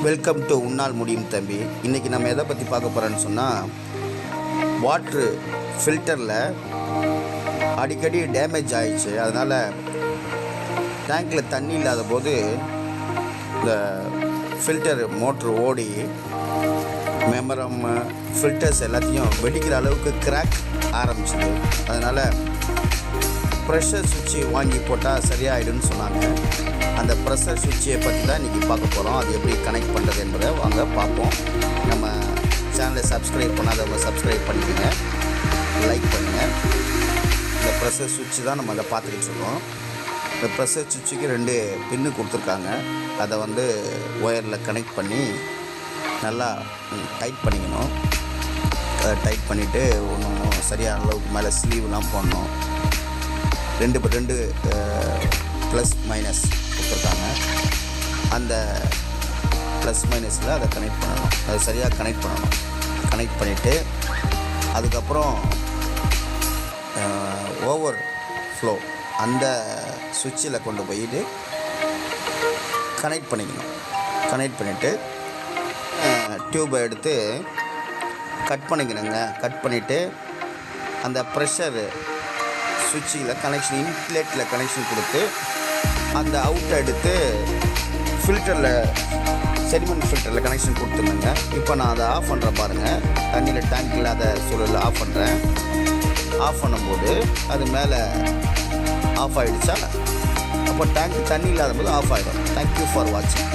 Welcome to உன்னால் முடியும் தம்பி. இன்றைக்கி நம்ம எதை பற்றி பார்க்க போகிறோன்னு சொன்னால், வாட்ரு ஃபில்டரில் அடிக்கடி டேமேஜ் ஆயிடுச்சு. அதனால் டேங்க்கில் தண்ணி இல்லாத போது இந்த ஃபில்டர் மோட்ரு ஓடி மெமரம் ஃபில்டர்ஸ் எல்லாத்தையும் வெடிக்கிற அளவுக்கு கிராக் ஆரம்பிச்சிது. அதனால் ப்ரெஷர் சுவிட்சு வாங்கி போட்டால் சரியாயிடுன்னு சொன்னாங்க. அந்த ப்ரெஷர் சுவிட்சை பற்றி தான் இன்றைக்கி பார்க்க போகிறோம். அது எப்படி கனெக்ட் பண்ணுறது என்பதை வாங்க பார்ப்போம். நம்ம சேனலை சப்ஸ்கிரைப் பண்ணாதவங்க சப்ஸ்கிரைப் பண்ணிக்கோங்க, லைக் பண்ணுங்கள். இந்த ப்ரெஷர் சுவிட்சு தான் நம்ம அதை பார்த்துக்கிட்டு இருக்கோம். இந்த ப்ரெஷர் சுவிட்சுக்கு 2 பின்னு கொடுத்துருக்காங்க. அதை ஒயரில் கனெக்ட் பண்ணி நல்லா டைட் பண்ணிக்கணும். டைட் பண்ணிவிட்டு ஒன்றும் சரியான அளவுக்கு மேலே ஸ்லீவ்லாம் போடணும். 2 ப்ளஸ் மைனஸ் கொடுத்துருக்காங்க. அந்த ப்ளஸ் மைனஸில் அதை கனெக்ட் பண்ணணும். அதை சரியாக கனெக்ட் பண்ணணும். கனெக்ட் பண்ணிவிட்டு அதுக்கப்புறம் ஓவர் ஃப்ளோ அந்த சுவிட்சில் கொண்டு போயிட்டு கனெக்ட் பண்ணிக்கணும். கனெக்ட் பண்ணிவிட்டு டியூப்பை எடுத்து கட் பண்ணிக்கணுங்க. கட் பண்ணிவிட்டு அந்த ப்ரெஷர் சுவிட்சில் கனெக்ஷன், இன்லேட்டில் கனெக்ஷன் கொடுத்து அந்த அவுட்டை எடுத்து ஃபில்டரில், செடிமெண்ட் ஃபில்டரில் கனெக்ஷன் கொடுத்துருந்தேங்க. இப்போ நான் அதை ஆஃப் பண்ணுறேன் பாருங்கள். தண்ணியில் டேங்க் இல்லாத சூழலில் ஆஃப் பண்ணுறேன். ஆஃப் பண்ணும்போது அது மேலே ஆஃப் ஆகிடுச்சா, அப்போ டேங்க் தண்ணி இல்லாத போது ஆஃப் ஆகிடும். தேங்க்யூ ஃபார் வாட்சிங்.